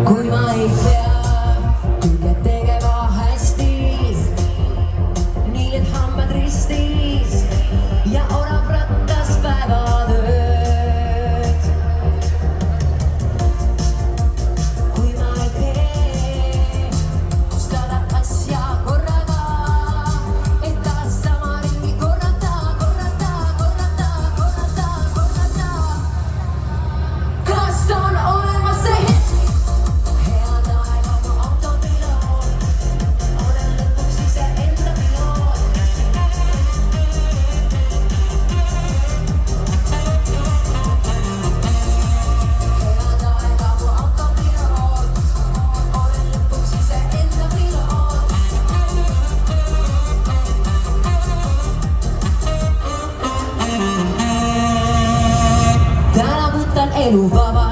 kui ma ei tea kõike tegema hästi, nii et hambad ristis ja orav rattas päevad ööd. kui ma ei tee sada asja korraga, et taas sama ringi korrata. kas on olemas see hetk? Head aega mu autopiloot, olen lõpuks iseenda piloot. Head aega mu autopiloot, olen lõpuks iseenda piloot. täna võtan elu vaba.